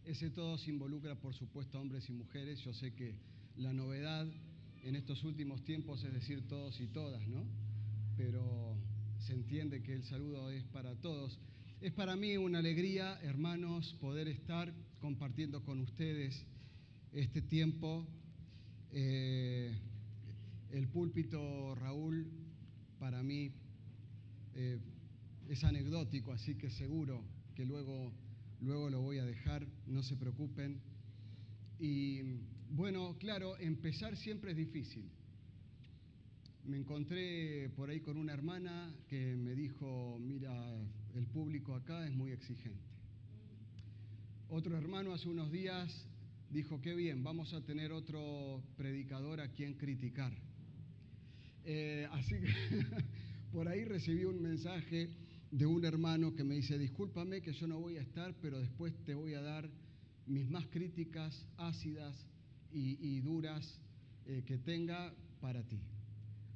Ese todos involucra, por supuesto, a hombres y mujeres. Yo sé que la novedad en estos últimos tiempos es decir todos y todas, ¿no? Pero se entiende que el saludo es para todos. Es para mí una alegría, hermanos, poder estar compartiendo con ustedes este tiempo. El púlpito, Raúl, para mí es anecdótico, así que seguro que luego lo voy a dejar, no se preocupen. Y bueno, claro, empezar siempre es difícil. Me encontré por ahí con una hermana que me dijo, mira, el público acá es muy exigente. Otro hermano hace unos días dijo, qué bien, vamos a tener otro predicador a quien criticar. Así que por ahí recibí un mensaje de un hermano que me dice, discúlpame que yo no voy a estar, pero después te voy a dar mis más críticas ácidas y duras que tenga para ti.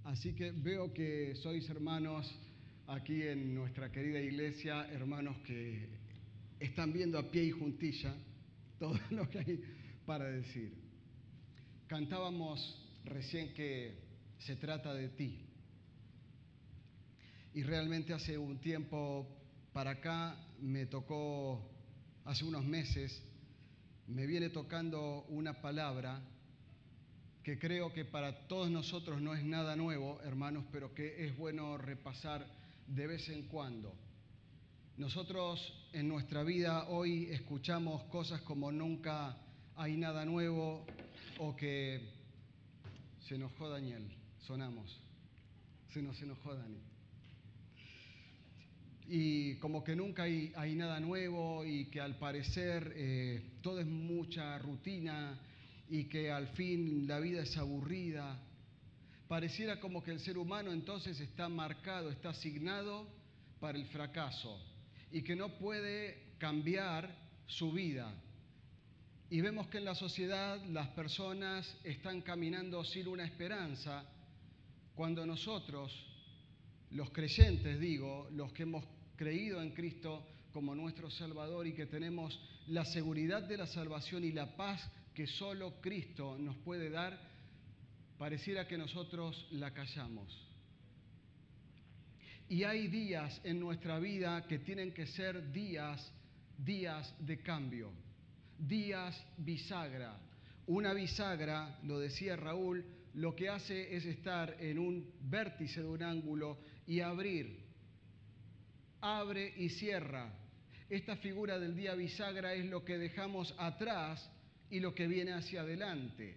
Así que veo que sois hermanos aquí en nuestra querida iglesia, hermanos que están viendo a pie y juntilla todo lo que hay para decir. Cantábamos recién que se trata de ti. Y realmente hace un tiempo para acá me tocó, hace unos meses, me viene tocando una palabra que creo que para todos nosotros no es nada nuevo, hermanos, pero que es bueno repasar de vez en cuando. Nosotros en nuestra vida hoy escuchamos cosas como nunca hay nada nuevo o que se enojó Daniel, sonamos, se nos enojó Dani. Y como que nunca hay nada nuevo y que al parecer todo es mucha rutina y que al fin la vida es aburrida. Pareciera como que el ser humano entonces está marcado, está asignado para el fracaso y que no puede cambiar su vida. Y vemos que en la sociedad las personas están caminando sin una esperanza, cuando nosotros, los creyentes, los que hemos creído en Cristo como nuestro Salvador y que tenemos la seguridad de la salvación y la paz que solo Cristo nos puede dar, pareciera que nosotros la callamos. Y hay días en nuestra vida que tienen que ser días de cambio, días bisagra. Una bisagra, lo decía Raúl, lo que hace es estar en un vértice de un ángulo y abrir. Abre y cierra. Esta figura del día bisagra es lo que dejamos atrás y lo que viene hacia adelante.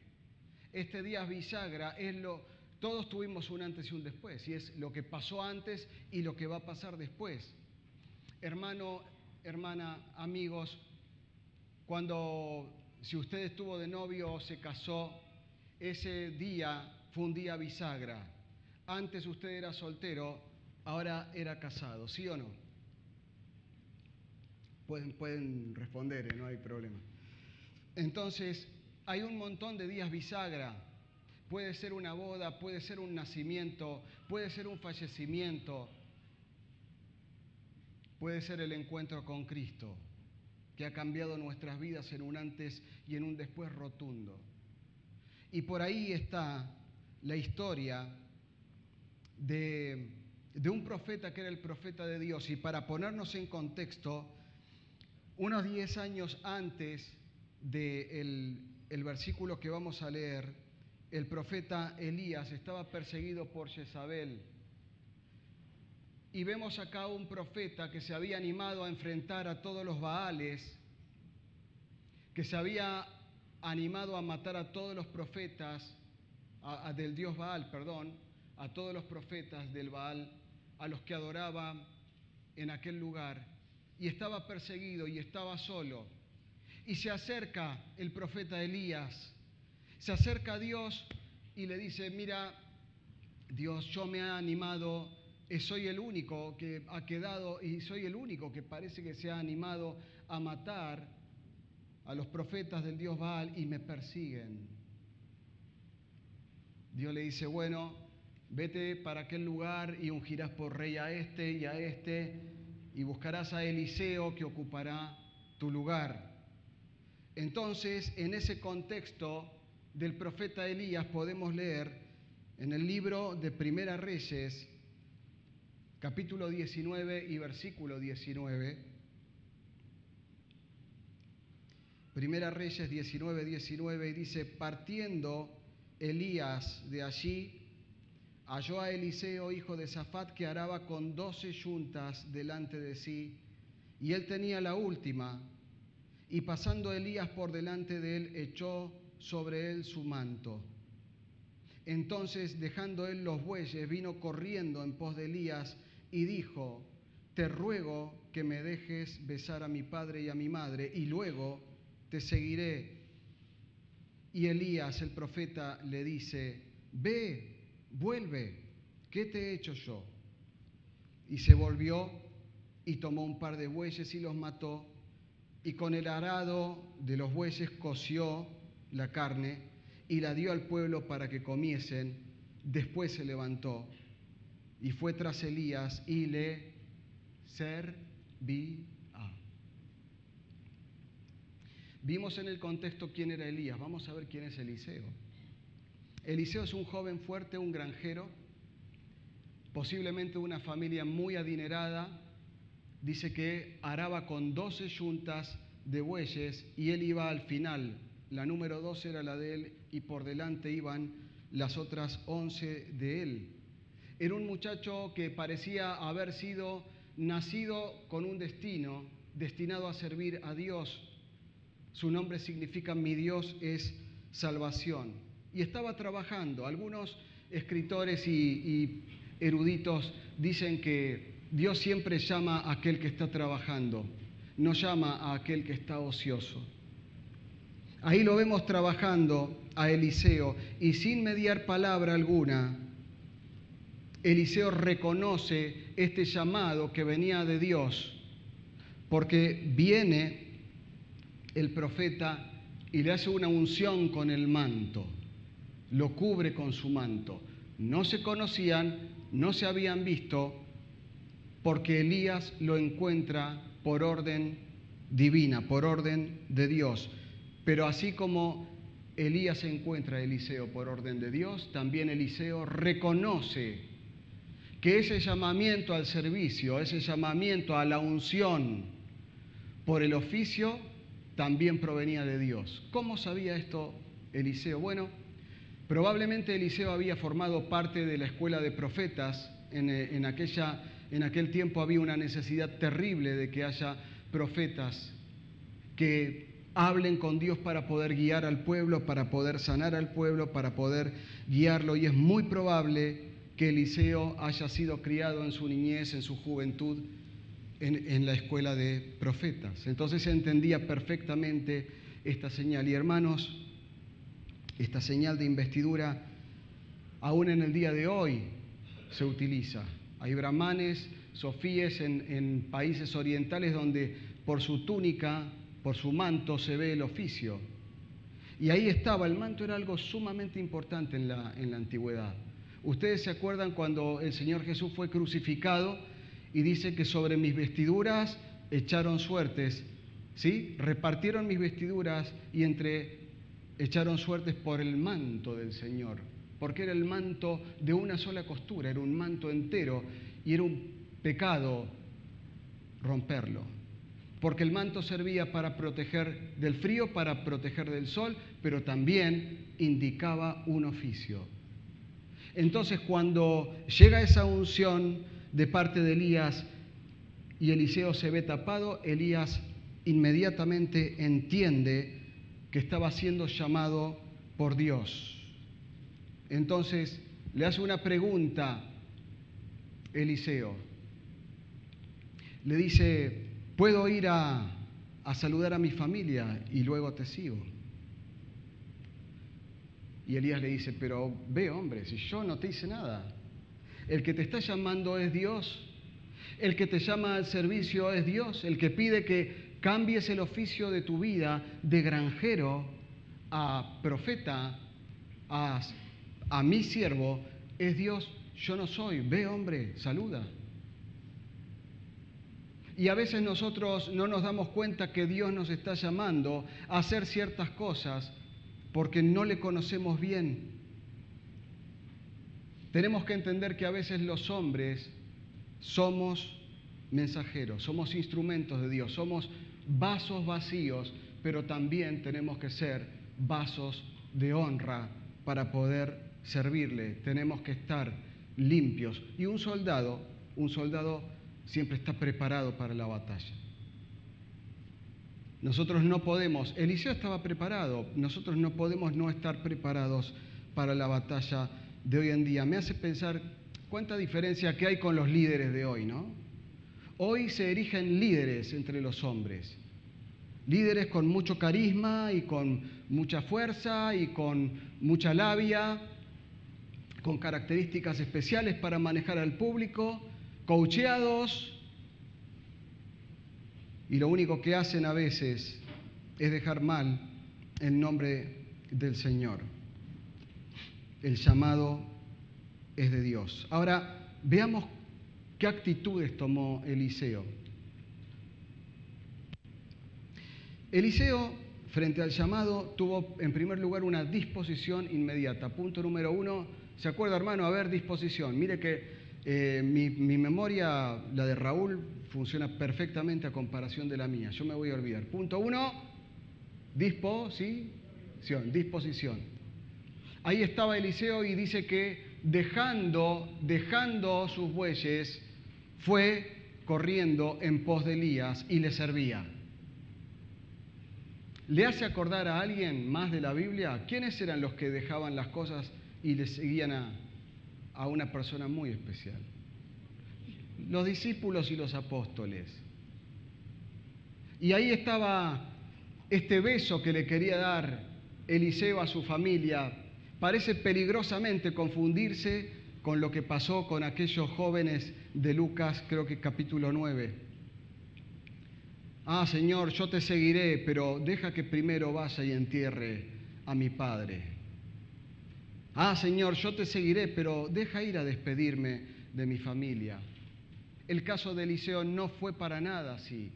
Este día bisagra es todos tuvimos un antes y un después, y es lo que pasó antes y lo que va a pasar después. Hermano, hermana, amigos, si usted estuvo de novio o se casó, ese día fue un día bisagra. Antes usted era soltero, ahora era casado, ¿sí o no? Pueden responder, no hay problema. Entonces, hay un montón de días bisagra. Puede ser una boda, puede ser un nacimiento, puede ser un fallecimiento, puede ser el encuentro con Cristo, que ha cambiado nuestras vidas en un antes y en un después rotundo. Y por ahí está la historia de un profeta que era el profeta de Dios. Y para ponernos en contexto, unos 10 años antes del versículo que vamos a leer, el profeta Elías estaba perseguido por Jezabel. Y vemos acá un profeta que se había animado a enfrentar a todos los Baales, que se había animado a matar a todos los profetas, del dios Baal, a todos los profetas del Baal, a los que adoraban en aquel lugar. Y estaba perseguido y estaba solo. Y se acerca el profeta Elías, se acerca a Dios y le dice, mira, Dios, yo me he animado, soy el único que ha quedado y soy el único que parece que se ha animado a matar a los profetas del dios Baal y me persiguen. Dios le dice, bueno, vete para aquel lugar y ungirás por rey a este y buscarás a Eliseo que ocupará tu lugar. Entonces, en ese contexto del profeta Elías podemos leer en el libro de Primera Reyes, capítulo 19 y versículo 19. Primera Reyes 19, 19, y dice: partiendo Elías de allí, halló a Eliseo, hijo de Safat, que araba con 12 yuntas delante de sí, y él tenía la última. Y pasando Elías por delante de él, echó sobre él su manto. Entonces, dejando él los bueyes, vino corriendo en pos de Elías y dijo: te ruego que me dejes besar a mi padre y a mi madre, y luego te seguiré. Y Elías, el profeta, le dice: ve, vuelve, ¿qué te he hecho yo? Y se volvió y tomó un par de bueyes y los mató, y con el arado de los bueyes coció la carne y la dio al pueblo para que comiesen. Después se levantó y fue tras Elías y le servía. Vimos en el contexto quién era Elías. Vamos a ver quién es Eliseo. Eliseo es un joven fuerte, un granjero, posiblemente de una familia muy adinerada. Dice que araba con 12 yuntas de bueyes y él iba al final. La número 12 era la de él y por delante iban las otras 11 de él. Era un muchacho que parecía haber sido nacido con un destino, destinado a servir a Dios. Su nombre significa mi Dios es salvación. Y estaba trabajando. Algunos escritores y eruditos dicen que Dios siempre llama a aquel que está trabajando, no llama a aquel que está ocioso. Ahí lo vemos trabajando a Eliseo y sin mediar palabra alguna, Eliseo reconoce este llamado que venía de Dios, porque viene el profeta y le hace una unción con el manto, lo cubre con su manto. No se conocían, no se habían visto, porque Elías lo encuentra por orden divina, por orden de Dios. Pero así como Elías encuentra a Eliseo por orden de Dios, también Eliseo reconoce que ese llamamiento al servicio, ese llamamiento a la unción por el oficio, también provenía de Dios. ¿Cómo sabía esto Eliseo? Bueno, probablemente Eliseo había formado parte de la escuela de profetas. En aquel tiempo había una necesidad terrible de que haya profetas que hablen con Dios para poder guiar al pueblo, para poder sanar al pueblo, para poder guiarlo. Y es muy probable que Eliseo haya sido criado en su niñez, en su juventud, en la escuela de profetas. Entonces se entendía perfectamente esta señal. Y hermanos, esta señal de investidura aún en el día de hoy se utiliza. Hay brahmanes, sofíes en países orientales donde por su túnica, por su manto se ve el oficio. Y ahí estaba, el manto era algo sumamente importante en la antigüedad. Ustedes se acuerdan cuando el Señor Jesús fue crucificado y dice que sobre mis vestiduras echaron suertes, ¿sí? Repartieron mis vestiduras y echaron suertes por el manto del Señor, porque era el manto de una sola costura, era un manto entero y era un pecado romperlo, porque el manto servía para proteger del frío, para proteger del sol, pero también indicaba un oficio. Entonces, cuando llega esa unción de parte de Elías y Eliseo se ve tapado, Elías inmediatamente entiende que estaba siendo llamado por Dios. Entonces le hace una pregunta Eliseo. Le dice: ¿puedo ir a saludar a mi familia y luego te sigo? Y Elías le dice: pero ve, hombre, si yo no te hice nada. El que te está llamando es Dios. El que te llama al servicio es Dios. El que pide que cambies el oficio de tu vida de granjero a profeta, a mi siervo, es Dios. Yo no soy. Ve, hombre, saluda. Y a veces nosotros no nos damos cuenta que Dios nos está llamando a hacer ciertas cosas porque no le conocemos bien. Tenemos que entender que a veces los hombres somos mensajeros, somos instrumentos de Dios, somos vasos vacíos, pero también tenemos que ser vasos de honra para poder servirle. Tenemos que estar limpios. Y un soldado siempre está preparado para la batalla. Nosotros no podemos, Eliseo estaba preparado, nosotros no podemos no estar preparados para la batalla de hoy en día. Me hace pensar cuánta diferencia que hay con los líderes de hoy, ¿no? Hoy se erigen líderes entre los hombres, líderes con mucho carisma y con mucha fuerza y con mucha labia, con características especiales para manejar al público, coacheados, y lo único que hacen a veces es dejar mal el nombre del Señor. El llamado es de Dios. Ahora, veamos qué actitudes tomó Eliseo. Eliseo, frente al llamado, tuvo en primer lugar una disposición inmediata. Punto número 1, ¿se acuerda, hermano? A ver, disposición. Mire que mi memoria, la de Raúl, funciona perfectamente a comparación de la mía. Yo me voy a olvidar. Punto 1, disposición. Ahí estaba Eliseo y dice que dejando sus bueyes, fue corriendo en pos de Elías y le servía. ¿Le hace acordar a alguien más de la Biblia? ¿Quiénes eran los que dejaban las cosas y le seguían a una persona muy especial? Los discípulos y los apóstoles. Y ahí estaba este beso que le quería dar Eliseo a su familia. Parece peligrosamente confundirse con lo que pasó con aquellos jóvenes de Lucas, creo que capítulo 9. Ah, Señor, yo te seguiré, pero deja que primero vaya y entierre a mi padre. Ah, Señor, yo te seguiré, pero deja ir a despedirme de mi familia. El caso de Eliseo no fue para nada así.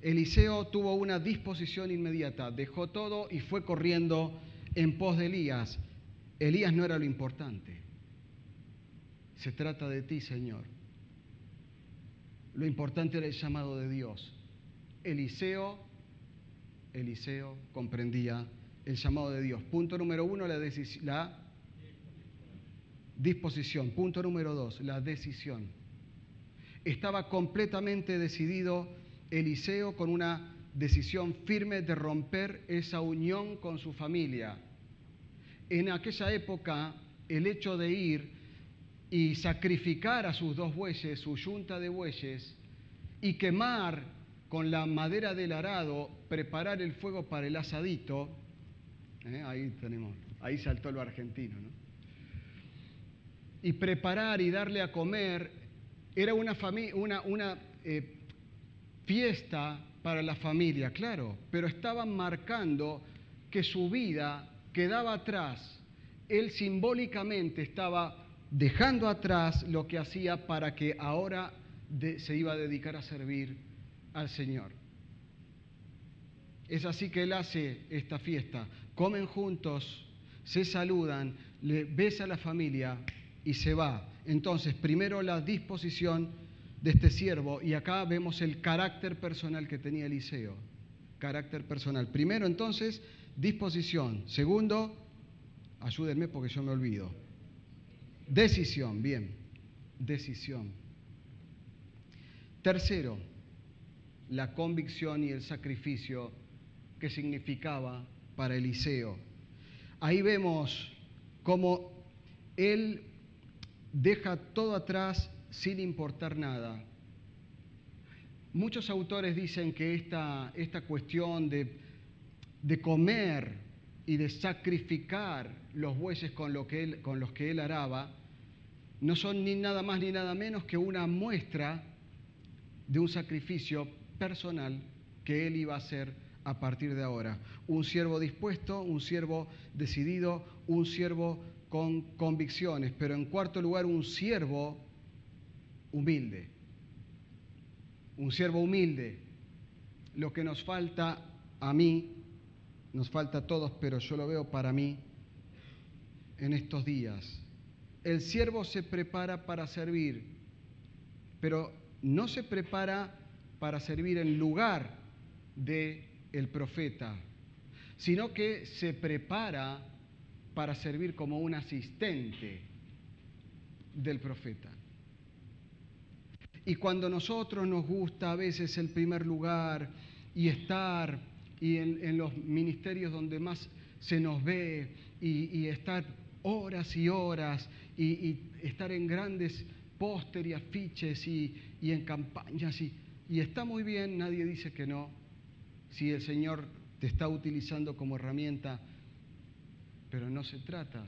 Eliseo tuvo una disposición inmediata, dejó todo y fue corriendo en pos de Elías. Elías no era lo importante. Se trata de ti, Señor. Lo importante era el llamado de Dios. Eliseo comprendía el llamado de Dios. Punto número 1, la disposición. Punto número 2, la decisión. Estaba completamente decidido Eliseo con una decisión firme de romper esa unión con su familia. En aquella época, el hecho de ir y sacrificar a sus 2 bueyes, su yunta de bueyes, y quemar con la madera del arado, preparar el fuego para el asadito, ahí saltó lo argentino, ¿no? Y preparar y darle a comer, era una fiesta para la familia, claro, pero estaban marcando que su vida quedaba atrás. Él simbólicamente estaba dejando atrás lo que hacía para que ahora se iba a dedicar a servir al Señor. Es así que él hace esta fiesta. Comen juntos, se saludan, le besa a la familia y se va. Entonces, primero la disposición de este siervo, y acá vemos el carácter personal que tenía Eliseo. Carácter personal. Primero, entonces, disposición. Segundo, ayúdenme porque yo me olvido. Decisión, bien. Decisión. Tercero, la convicción y el sacrificio que significaba para Eliseo. Ahí vemos cómo él deja todo atrás sin importar nada. Muchos autores dicen que esta cuestión de comer y de sacrificar los bueyes con los que él araba no son ni nada más ni nada menos que una muestra de un sacrificio personal que él iba a hacer a partir de ahora. Un siervo dispuesto, un siervo decidido, un siervo con convicciones, pero en cuarto lugar un siervo humilde. un siervo humilde. Lo que nos falta a mí, nos falta a todos, pero yo lo veo para mí en estos días. El siervo se prepara para servir, pero no se prepara para servir en lugar del profeta, sino que se prepara para servir como un asistente del profeta. Y cuando nosotros nos gusta a veces el primer lugar y estar y en los ministerios donde más se nos ve y estar horas y horas y estar en grandes póster y afiches y en campañas y está muy bien, nadie dice que no, si el Señor te está utilizando como herramienta, pero no se trata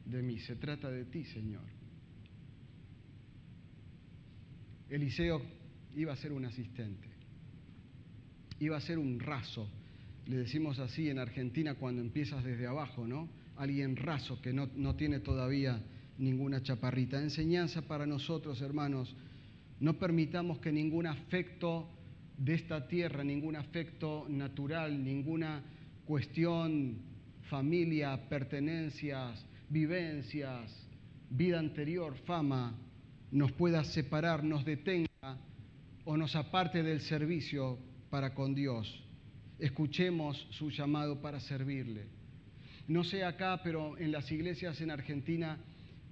de mí, se trata de ti, Señor. Eliseo iba a ser un asistente, iba a ser un raso, le decimos así en Argentina cuando empiezas desde abajo, ¿no? Alguien raso que no tiene todavía ninguna chaparrita. Enseñanza para nosotros, hermanos, no permitamos que ningún afecto de esta tierra, ningún afecto natural, ninguna cuestión, familia, pertenencias, vivencias, vida anterior, fama, nos pueda separar, nos detenga o nos aparte del servicio para con Dios. Escuchemos su llamado para servirle. No sé acá, pero en las iglesias en Argentina,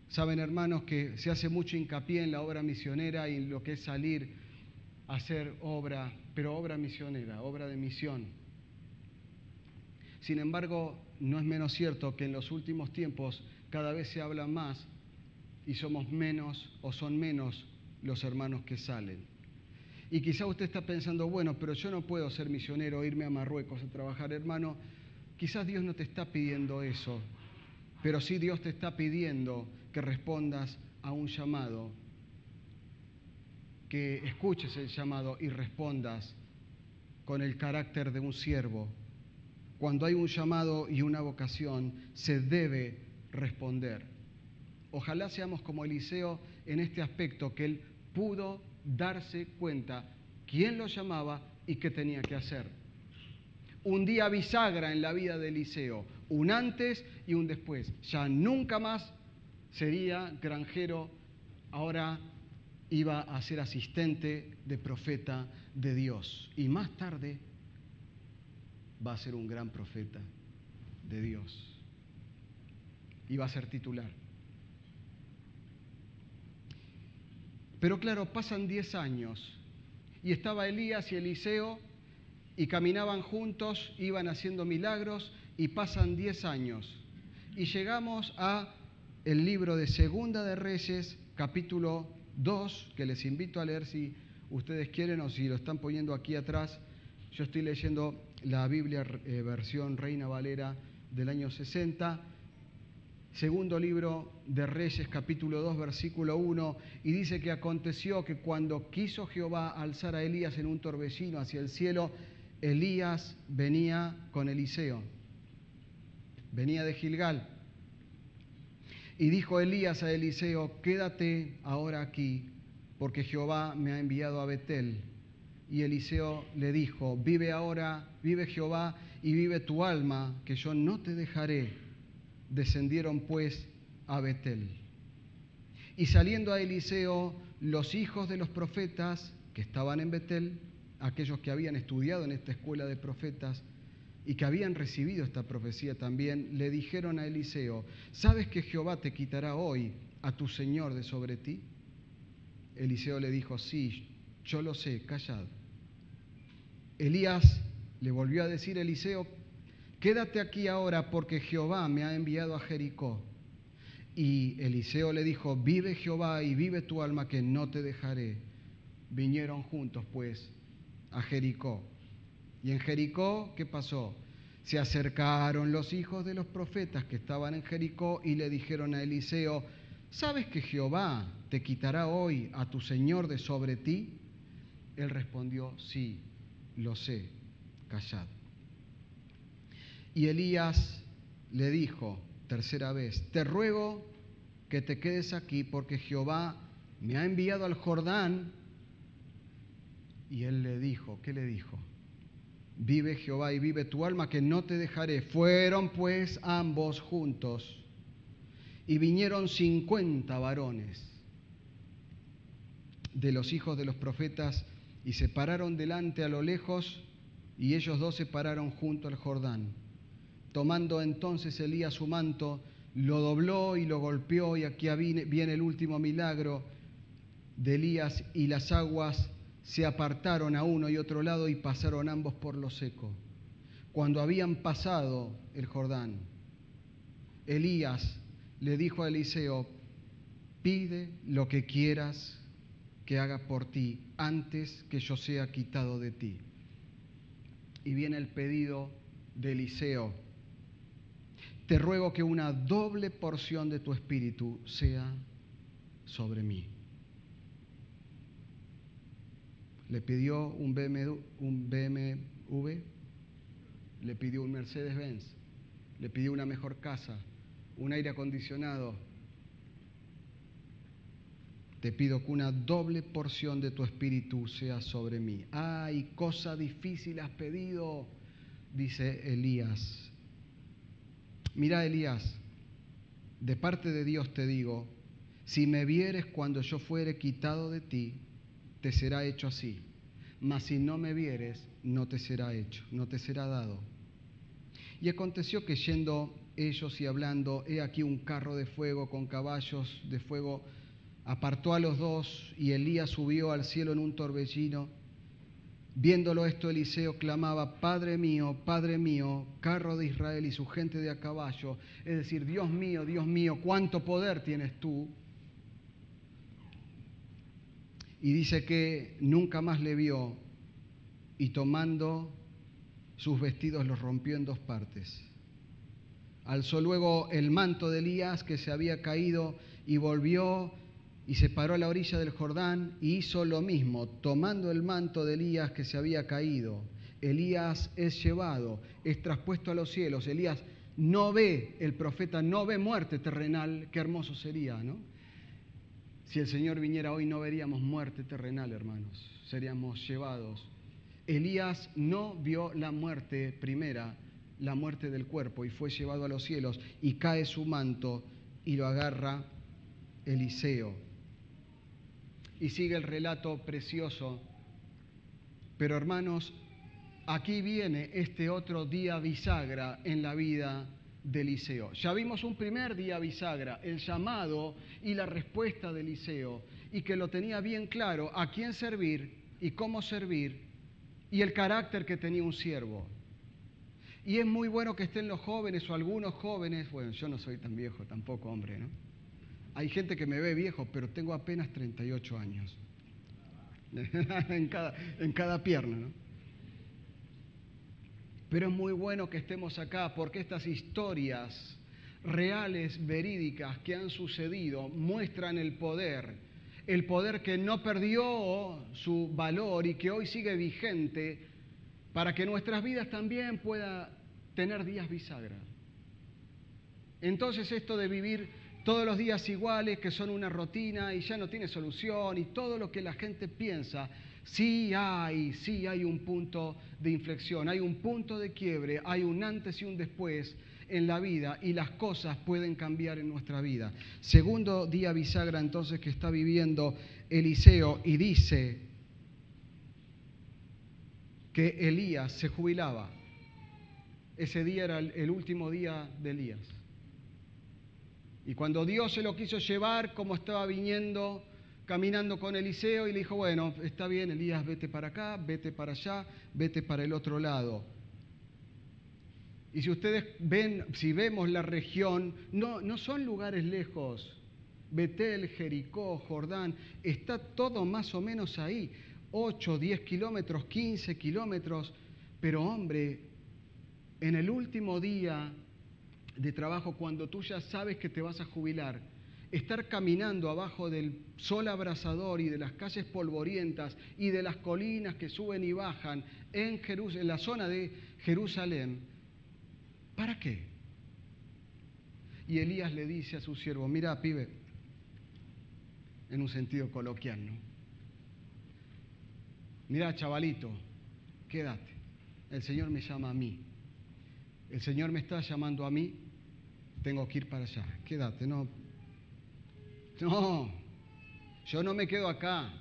saben hermanos que se hace mucho hincapié en la obra misionera y en lo que es salir a hacer obra, pero obra misionera, obra de misión. Sin embargo, no es menos cierto que en los últimos tiempos cada vez se habla más y somos menos o son menos los hermanos que salen. Y quizá usted está pensando, bueno, pero yo no puedo ser misionero, irme a Marruecos a trabajar, hermano. Quizás Dios no te está pidiendo eso, pero sí Dios te está pidiendo que respondas a un llamado, que escuches el llamado y respondas con el carácter de un siervo. Cuando hay un llamado y una vocación, se debe responder. Ojalá seamos como Eliseo en este aspecto, que él pudo darse cuenta quién lo llamaba y qué tenía que hacer. Un día bisagra en la vida de Eliseo, un antes y un después. Ya nunca más sería granjero, ahora iba a ser asistente de profeta de Dios. Y más tarde va a ser un gran profeta de Dios. Y va a ser titular. Pero claro, pasan 10 años y estaba Elías y Eliseo y caminaban juntos, iban haciendo milagros y pasan 10 años. Y llegamos a el libro de Segunda de Reyes, capítulo 2, que les invito a leer si ustedes quieren o si lo están poniendo aquí atrás. Yo estoy leyendo la Biblia versión Reina Valera del año 60. Segundo libro de Reyes, capítulo 2, versículo 1, y dice que aconteció que cuando quiso Jehová alzar a Elías en un torbellino hacia el cielo, Elías venía con Eliseo, venía de Gilgal. Y dijo Elías a Eliseo, quédate ahora aquí, porque Jehová me ha enviado a Betel. Y Eliseo le dijo, vive ahora, vive Jehová y vive tu alma, que yo no te dejaré. Descendieron pues a Betel. Y saliendo a Eliseo, los hijos de los profetas que estaban en Betel, aquellos que habían estudiado en esta escuela de profetas y que habían recibido esta profecía también, le dijeron a Eliseo, ¿sabes que Jehová te quitará hoy a tu señor de sobre ti? Eliseo le dijo, sí, yo lo sé, callad. Elías le volvió a decir a Eliseo, quédate aquí ahora porque Jehová me ha enviado a Jericó. Y Eliseo le dijo, vive Jehová y vive tu alma que no te dejaré. Vinieron juntos pues a Jericó. Y en Jericó, ¿qué pasó? Se acercaron los hijos de los profetas que estaban en Jericó y le dijeron a Eliseo, ¿sabes que Jehová te quitará hoy a tu señor de sobre ti? Él respondió, sí, lo sé, callad. Y Elías le dijo, tercera vez, te ruego que te quedes aquí porque Jehová me ha enviado al Jordán Y él le dijo, ¿qué le dijo? Vive Jehová y vive tu alma, que no te dejaré. Fueron pues ambos juntos y vinieron 50 varones de los hijos de los profetas y se pararon delante a lo lejos, y ellos dos se pararon junto al Jordán. Tomando entonces Elías su manto, lo dobló y lo golpeó, y aquí viene el último milagro de Elías, y las aguas se apartaron a uno y otro lado y pasaron ambos por lo seco. Cuando habían pasado el Jordán, Elías le dijo a Eliseo: pide lo que quieras que haga por ti antes que yo sea quitado de ti. Y viene el pedido de Eliseo: te ruego que una doble porción de tu espíritu sea sobre mí. Le pidió un BMW, le pidió un Mercedes-Benz, le pidió una mejor casa, un aire acondicionado. Te pido que una doble porción de tu espíritu sea sobre mí. ¡Ay, cosa difícil has pedido!, dice Elías. Mira, Elías, de parte de Dios te digo, si me vieres cuando yo fuere quitado de ti, te será hecho así. Mas si no me vieres, no te será hecho, no te será dado. Y aconteció que yendo ellos y hablando, he aquí un carro de fuego con caballos de fuego apartó a los dos, y Elías subió al cielo en un torbellino. Viéndolo esto, Eliseo clamaba: Padre mío, carro de Israel y su gente de a caballo. Es decir, Dios mío, cuánto poder tienes tú. Y dice que nunca más le vio, y tomando sus vestidos los rompió en dos partes. Alzó luego el manto de Elías que se había caído y volvió y se paró a la orilla del Jordán y hizo lo mismo, tomando el manto de Elías que se había caído. Elías es llevado, es traspuesto a los cielos. Elías no ve, el profeta no ve muerte terrenal. Qué hermoso sería, ¿no? Si el Señor viniera hoy, no veríamos muerte terrenal, hermanos, seríamos llevados. Elías no vio la muerte primera, la muerte del cuerpo, y fue llevado a los cielos, y cae su manto y lo agarra Eliseo. Y sigue el relato precioso. Pero, hermanos, aquí viene este otro día bisagra en la vida de Eliseo. Ya vimos un primer día bisagra, el llamado y la respuesta de Eliseo, y que lo tenía bien claro a quién servir y cómo servir, y el carácter que tenía un siervo. Y es muy bueno que estén los jóvenes o algunos jóvenes. Bueno, yo no soy tan viejo tampoco, hombre, ¿no? Hay gente que me ve viejo, pero tengo apenas 38 años. en cada pierna, ¿no? Pero es muy bueno que estemos acá, porque estas historias reales, verídicas, que han sucedido, muestran el poder que no perdió su valor y que hoy sigue vigente, para que nuestras vidas también puedan tener días bisagra. Entonces, esto de vivir todos los días iguales, que son una rutina y ya no tiene solución, y todo lo que la gente piensa, sí hay un punto de inflexión, hay un punto de quiebre, hay un antes y un después en la vida, y las cosas pueden cambiar en nuestra vida. Segundo día bisagra entonces que está viviendo Eliseo, y dice que Elías se jubilaba. Ese día era el último día de Elías. Y cuando Dios se lo quiso llevar, como estaba viniendo, caminando con Eliseo, y le dijo: bueno, está bien, Elías, vete para acá, vete para allá, vete para el otro lado. Y si ustedes ven, si vemos la región, no son lugares lejos. Betel, Jericó, Jordán, está todo más o menos ahí. 8, 10 kilómetros, 15 kilómetros. Pero, hombre, en el último día de trabajo, cuando tú ya sabes que te vas a jubilar, estar caminando abajo del sol abrasador y de las calles polvorientas y de las colinas que suben y bajan en la zona de Jerusalén, ¿para qué? Y Elías le dice a su siervo: mira, pibe, en un sentido coloquial, ¿no? Mirá, chavalito, quédate. El Señor me llama a mí. El Señor me está llamando a mí. Tengo que ir para allá. Quédate, no. No, yo no me quedo acá.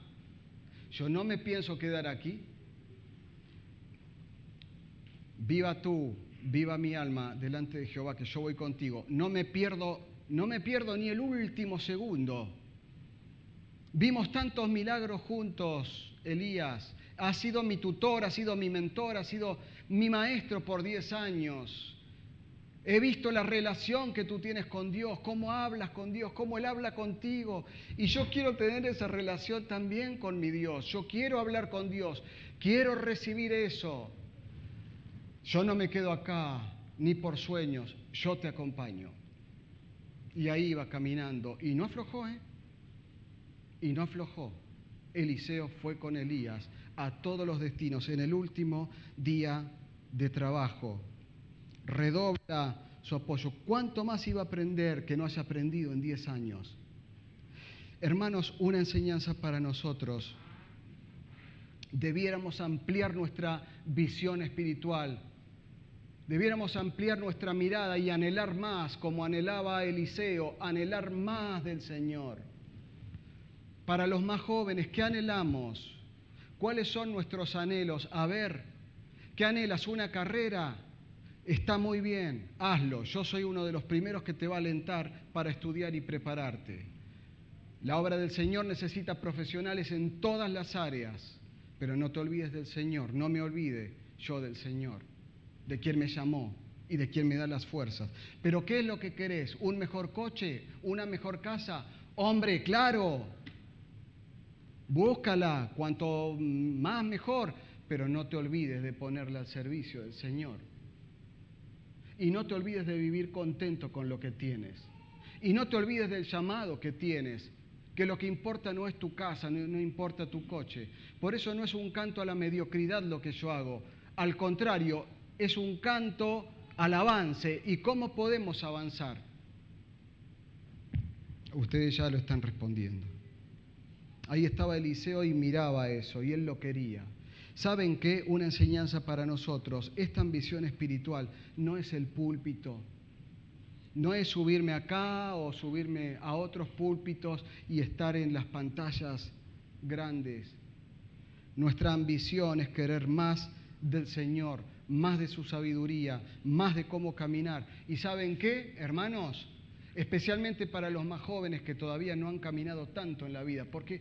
Yo no me pienso quedar aquí. Viva tú, viva mi alma delante de Jehová, que yo voy contigo. No me pierdo ni el último segundo. Vimos tantos milagros juntos, Elías. Ha sido mi tutor, ha sido mi mentor, ha sido mi maestro por 10 años. He visto la relación que tú tienes con Dios, cómo hablas con Dios, cómo Él habla contigo. Y yo quiero tener esa relación también con mi Dios. Yo quiero hablar con Dios, quiero recibir eso. Yo no me quedo acá, ni por sueños, yo te acompaño. Y ahí iba caminando, y no aflojó, Y no aflojó. Eliseo fue con Elías a todos los destinos en el último día de trabajo. Redobla su apoyo. ¿Cuánto más iba a aprender que no haya aprendido en 10 años? Hermanos, una enseñanza para nosotros. Debiéramos ampliar nuestra visión espiritual. Debiéramos ampliar nuestra mirada y anhelar más, como anhelaba Eliseo, anhelar más del Señor. Para los más jóvenes, ¿qué anhelamos? ¿Cuáles son nuestros anhelos? A ver, ¿qué anhelas? ¿Una carrera? Está muy bien, hazlo. Yo soy uno de los primeros que te va a alentar para estudiar y prepararte. La obra del Señor necesita profesionales en todas las áreas, pero no te olvides del Señor, no me olvide yo del Señor, de quien me llamó y de quien me da las fuerzas. Pero ¿qué es lo que querés? ¿Un mejor coche? ¿Una mejor casa? Hombre, claro, búscala, cuanto más mejor, pero no te olvides de ponerla al servicio del Señor. Y no te olvides de vivir contento con lo que tienes. Y no te olvides del llamado que tienes, que lo que importa no es tu casa, no importa tu coche. Por eso no es un canto a la mediocridad lo que yo hago. Al contrario, es un canto al avance. ¿Y cómo podemos avanzar? Ustedes ya lo están respondiendo. Ahí estaba Eliseo y miraba eso, y él lo quería. ¿Saben qué? Una enseñanza para nosotros. Esta ambición espiritual no es el púlpito. No es subirme acá o subirme a otros púlpitos y estar en las pantallas grandes. Nuestra ambición es querer más del Señor, más de su sabiduría, más de cómo caminar. ¿Y saben qué, hermanos? Especialmente para los más jóvenes que todavía no han caminado tanto en la vida, porque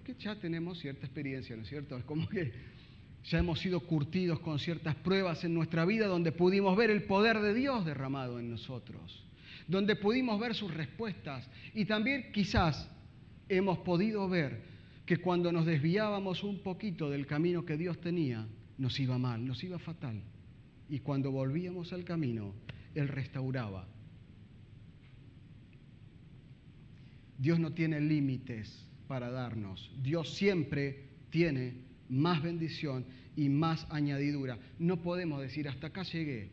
que ya tenemos cierta experiencia, ¿no es cierto? Es como que ya hemos sido curtidos con ciertas pruebas en nuestra vida donde pudimos ver el poder de Dios derramado en nosotros, donde pudimos ver sus respuestas y también quizás hemos podido ver que cuando nos desviábamos un poquito del camino que Dios tenía, nos iba mal, nos iba fatal. Y cuando volvíamos al camino, Él restauraba. Dios no tiene límites para darnos. Dios siempre tiene más bendición y más añadidura. No podemos decir, hasta acá llegué.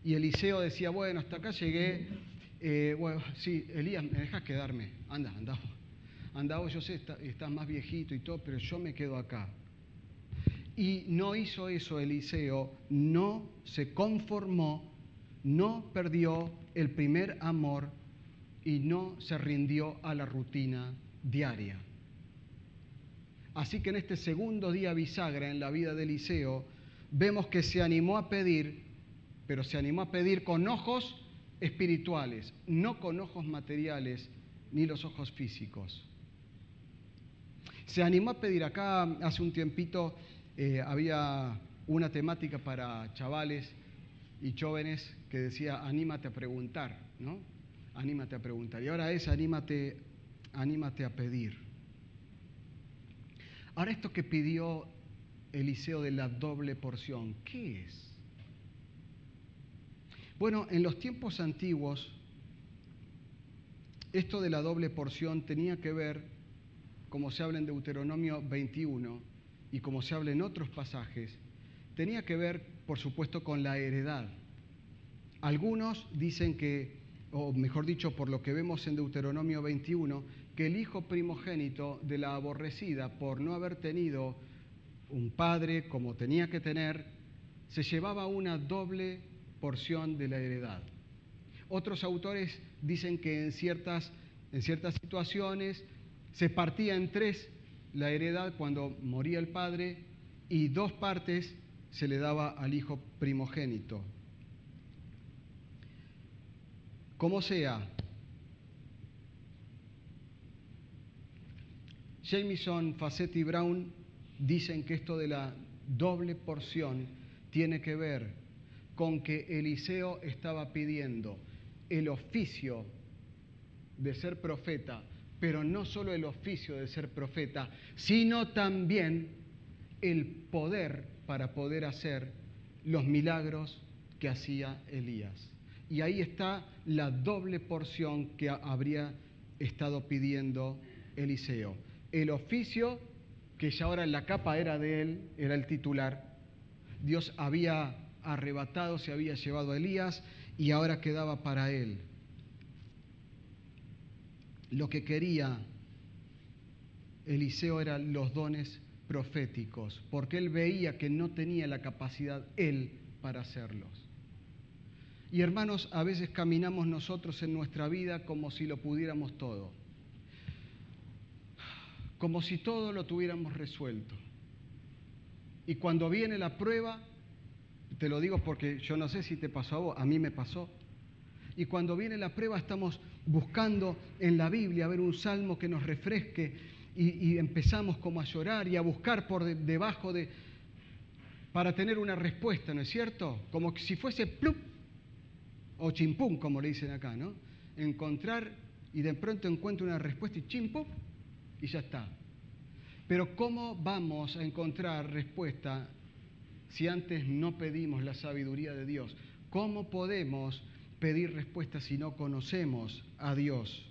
Y Eliseo decía, bueno, hasta acá llegué. Bueno, sí, Elías, me dejas quedarme. Anda vos, yo sé, estás más viejito y todo, pero yo me quedo acá. Y no hizo eso Eliseo, no se conformó, no perdió el primer amor y no se rindió a la rutina diaria. Así que en este segundo día bisagra en la vida de Eliseo, vemos que se animó a pedir, pero se animó a pedir con ojos espirituales, no con ojos materiales ni los ojos físicos. Se animó a pedir. Acá hace un tiempito había una temática para chavales y jóvenes que decía, anímate a preguntar, ¿no? Anímate a preguntar. Y ahora es, anímate a pedir. Ahora esto que pidió Eliseo de la doble porción, ¿qué es? Bueno, en los tiempos antiguos, esto de la doble porción tenía que ver, como se habla en Deuteronomio 21 y como se habla en otros pasajes, tenía que ver, por supuesto, con la heredad. Algunos dicen que, o mejor dicho, por lo que vemos en Deuteronomio 21, que el hijo primogénito de la aborrecida, por no haber tenido un padre, como tenía que tener, se llevaba una doble porción de la heredad. Otros autores dicen que en ciertas situaciones se partía en 3 la heredad cuando moría el padre y 2 partes se le daba al hijo primogénito. Como sea, Jamieson, Facetti y Brown dicen que esto de la doble porción tiene que ver con que Eliseo estaba pidiendo el oficio de ser profeta, pero no solo el oficio de ser profeta, sino también el poder para poder hacer los milagros que hacía Elías. Y ahí está la doble porción que habría estado pidiendo Eliseo. El oficio, que ya ahora la capa era de él, era el titular. Dios había arrebatado, se había llevado a Elías y ahora quedaba para él. Lo que quería Eliseo eran los dones proféticos, porque él veía que no tenía la capacidad él para hacerlos. Y hermanos, a veces caminamos nosotros en nuestra vida como si lo pudiéramos todo, como si todo lo tuviéramos resuelto. Y cuando viene la prueba, te lo digo porque yo no sé si te pasó a vos, a mí me pasó. Y cuando viene la prueba estamos buscando en la Biblia ver un salmo que nos refresque y empezamos como a llorar y a buscar por debajo para tener una respuesta, ¿no es cierto? Como si fuese plup o chimpum, como le dicen acá, ¿no? Encontrar y de pronto encuentro una respuesta y chimpum y ya está. Pero ¿cómo vamos a encontrar respuesta si antes no pedimos la sabiduría de Dios? ¿Cómo podemos pedir respuesta si no conocemos a Dios?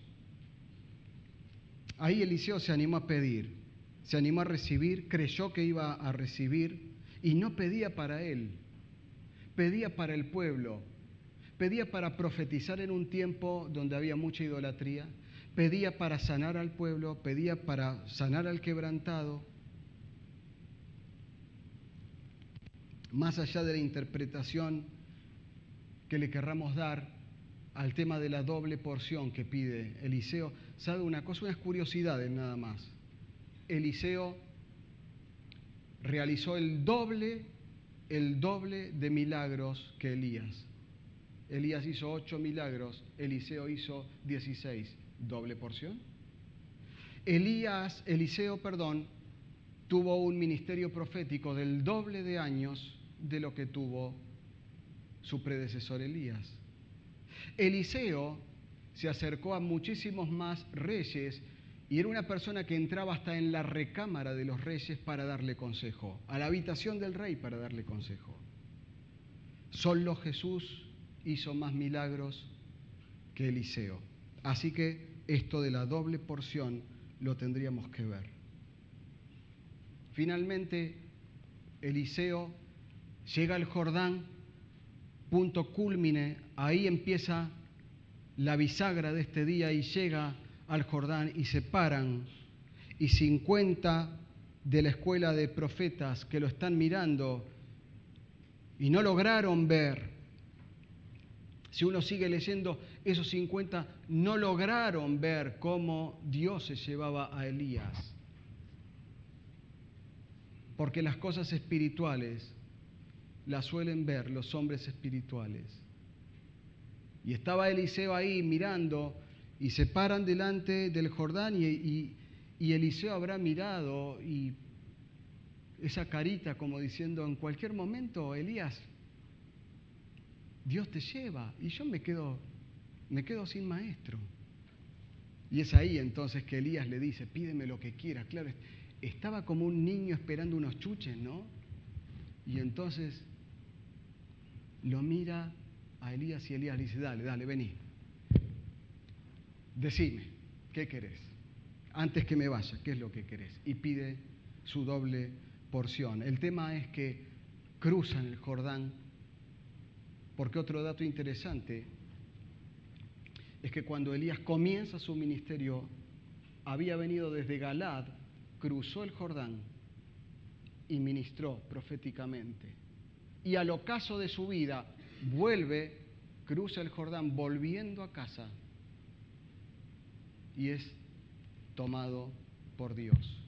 Ahí Eliseo se animó a pedir, se animó a recibir, creyó que iba a recibir y no pedía para él, pedía para el pueblo, pedía para profetizar en un tiempo donde había mucha idolatría, pedía para sanar al pueblo, pedía para sanar al quebrantado. Más allá de la interpretación que le querramos dar al tema de la doble porción que pide Eliseo, ¿sabe una cosa? Unas curiosidades nada más. Eliseo realizó el doble de milagros que Elías. Elías hizo 8 milagros, Eliseo hizo 16. ¿Doble porción? Eliseo, tuvo un ministerio profético del doble de años de lo que tuvo su predecesor Elías. Eliseo se acercó a muchísimos más reyes y era una persona que entraba hasta en la recámara de los reyes para darle consejo, a la habitación del rey para darle consejo. Solo Jesús hizo más milagros que Eliseo. Así que esto de la doble porción lo tendríamos que ver. Finalmente, Eliseo llega al Jordán, punto cúlmine, ahí empieza la bisagra de este día y llega al Jordán y se paran y 50 de la escuela de profetas que lo están mirando y no lograron ver. Si uno sigue leyendo, esos 50 no lograron ver cómo Dios se llevaba a Elías. Porque las cosas espirituales las suelen ver los hombres espirituales. Y estaba Eliseo ahí mirando y se paran delante del Jordán y Eliseo habrá mirado y esa carita como diciendo, en cualquier momento, Elías, Dios te lleva y yo me quedo sin maestro. Y es ahí entonces que Elías le dice, pídeme lo que quieras. Claro, estaba como un niño esperando unos chuches, ¿no? Y entonces lo mira a Elías y Elías le dice, dale, vení. Decime, ¿qué querés? Antes que me vaya, ¿qué es lo que querés? Y pide su doble porción. El tema es que cruzan el Jordán, porque otro dato interesante es que cuando Elías comienza su ministerio, había venido desde Galaad, cruzó el Jordán y ministró proféticamente. Y al ocaso de su vida vuelve, cruza el Jordán volviendo a casa y es tomado por Dios.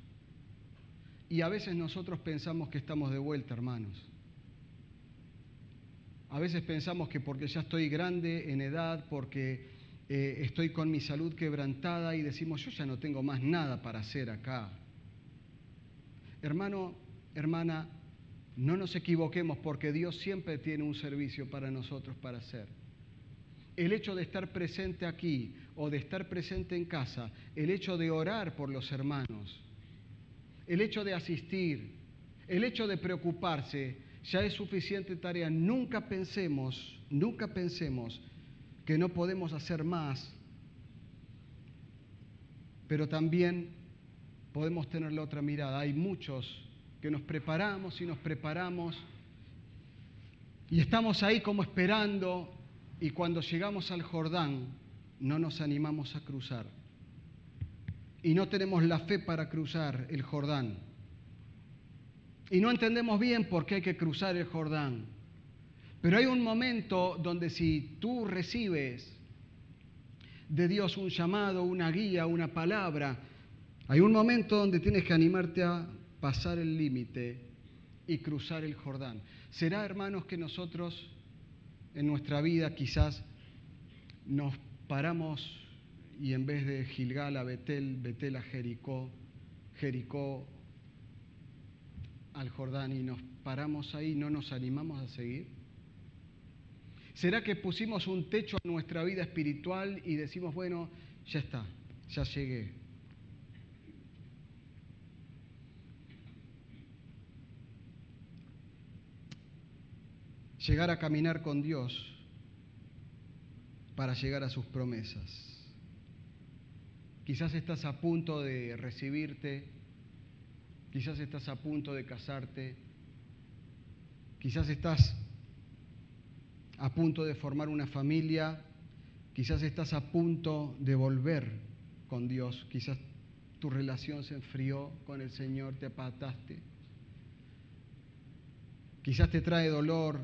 Y a veces nosotros pensamos que estamos de vuelta, hermanos. A veces pensamos que porque ya estoy grande en edad, porque estoy con mi salud quebrantada y decimos, yo ya no tengo más nada para hacer acá. Hermano, hermana, no nos equivoquemos porque Dios siempre tiene un servicio para nosotros para hacer. El hecho de estar presente aquí o de estar presente en casa, el hecho de orar por los hermanos, el hecho de asistir, el hecho de preocuparse, ya es suficiente tarea. Nunca pensemos que no podemos hacer más, pero también podemos tener la otra mirada. Hay muchos que nos preparamos y estamos ahí como esperando, y cuando llegamos al Jordán no nos animamos a cruzar y no tenemos la fe para cruzar el Jordán y no entendemos bien por qué hay que cruzar el Jordán. Pero hay un momento donde si tú recibes de Dios un llamado, una guía, una palabra, hay un momento donde tienes que animarte a pasar el límite y cruzar el Jordán. ¿Será, hermanos, que nosotros en nuestra vida quizás nos paramos y en vez de Gilgal a Betel, Betel a Jericó, Jericó al Jordán, y nos paramos ahí, no nos animamos a seguir? ¿Será que pusimos un techo a nuestra vida espiritual y decimos, bueno, ya está, ya llegué? Llegar a caminar con Dios para llegar a sus promesas. Quizás estás a punto de recibirte, quizás estás a punto de casarte, quizás estás a punto de formar una familia, quizás estás a punto de volver con Dios, quizás tu relación se enfrió con el Señor, te apartaste. Quizás te trae dolor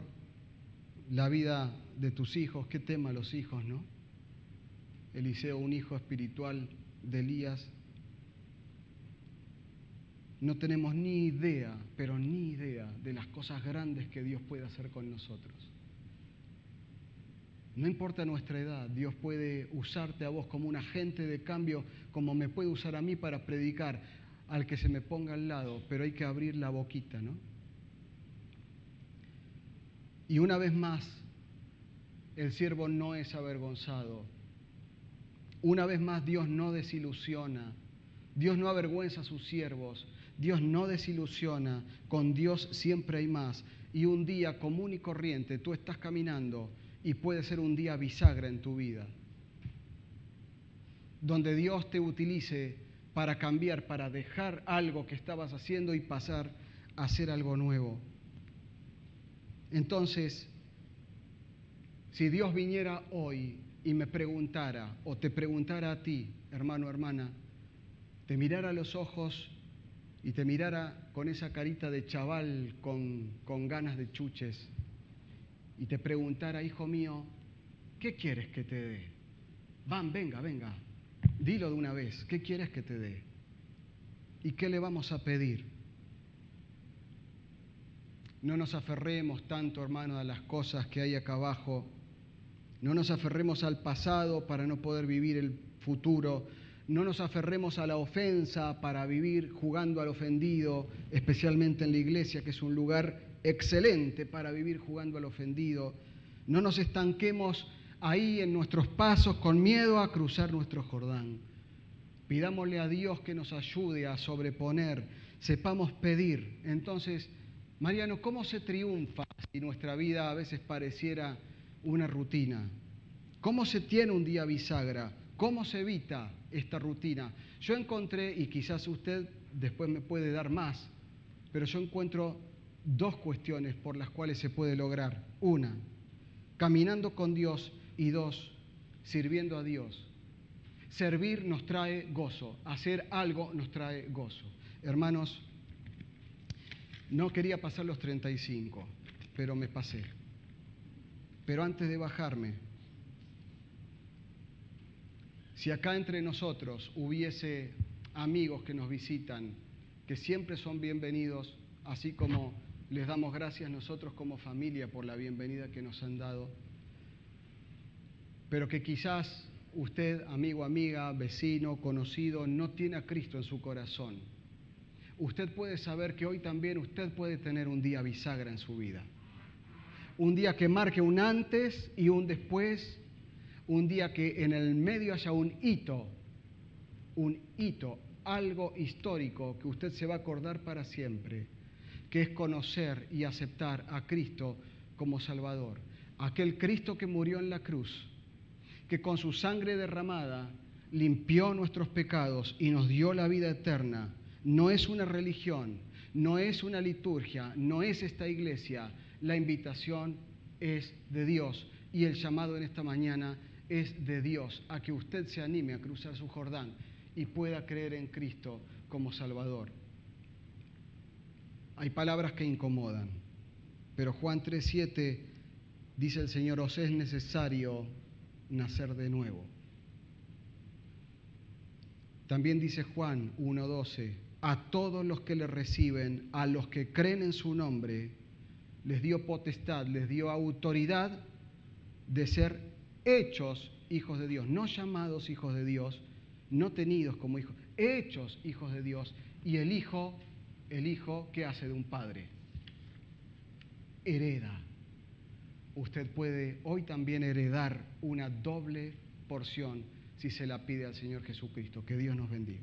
la vida de tus hijos. Qué tema los hijos, ¿no? Eliseo, un hijo espiritual de Elías. No tenemos ni idea, pero ni idea de las cosas grandes que Dios puede hacer con nosotros. No importa nuestra edad, Dios puede usarte a vos como un agente de cambio, como me puede usar a mí para predicar al que se me ponga al lado, pero hay que abrir la boquita, ¿no? Y una vez más, el siervo no es avergonzado. Una vez más, Dios no desilusiona. Dios no avergüenza a sus siervos. Dios no desilusiona. Con Dios siempre hay más. Y un día común y corriente, tú estás caminando y puede ser un día bisagra en tu vida, donde Dios te utilice para cambiar, para dejar algo que estabas haciendo y pasar a hacer algo nuevo. Entonces, si Dios viniera hoy y me preguntara, o te preguntara a ti, hermano, hermana, te mirara a los ojos y te mirara con esa carita de chaval con ganas de chuches, y te preguntara, hijo mío, ¿qué quieres que te dé? Venga, dilo de una vez, ¿qué quieres que te dé? ¿Y qué le vamos a pedir? No nos aferremos tanto, hermano, a las cosas que hay acá abajo. No nos aferremos al pasado para no poder vivir el futuro. No nos aferremos a la ofensa para vivir jugando al ofendido, especialmente en la iglesia, que es un lugar excelente para vivir jugando al ofendido. No nos estanquemos ahí en nuestros pasos con miedo a cruzar nuestro Jordán. Pidámosle a Dios que nos ayude a sobreponer, sepamos pedir. Entonces, Mariano, ¿cómo se triunfa si nuestra vida a veces pareciera una rutina? ¿Cómo se tiene un día bisagra? ¿Cómo se evita esta rutina? Yo encontré, y quizás usted después me puede dar más, pero yo encuentro dos cuestiones por las cuales se puede lograr. Una, caminando con Dios, y dos, sirviendo a Dios. Servir nos trae gozo, hacer algo nos trae gozo. Hermanos, No quería pasar los 35, pero me pasé. Pero antes de bajarme, si acá entre nosotros hubiese amigos que nos visitan, que siempre son bienvenidos, así como les damos gracias nosotros como familia por la bienvenida que nos han dado, pero que quizás usted, amigo, amiga, vecino, conocido, no tiene a Cristo en su corazón. Usted puede saber que hoy también usted puede tener un día bisagra en su vida. Un día que marque un antes y un después, un día que en el medio haya un hito, algo histórico que usted se va a acordar para siempre, que es conocer y aceptar a Cristo como Salvador. Aquel Cristo que murió en la cruz, que con su sangre derramada limpió nuestros pecados y nos dio la vida eterna. No es una religión, no es una liturgia, no es esta iglesia. La invitación es de Dios y el llamado en esta mañana es de Dios a que usted se anime a cruzar su Jordán y pueda creer en Cristo como Salvador. Hay palabras que incomodan, pero Juan 3:7 dice el Señor: os es necesario nacer de nuevo. También dice Juan 1:12: a todos los que le reciben, a los que creen en su nombre, les dio potestad, les dio autoridad de ser hechos hijos de Dios, no llamados hijos de Dios, no tenidos como hijos, hechos hijos de Dios. Y el hijo, ¿qué hace de un padre? Hereda. Usted puede hoy también heredar una doble porción si se la pide al Señor Jesucristo. Que Dios nos bendiga.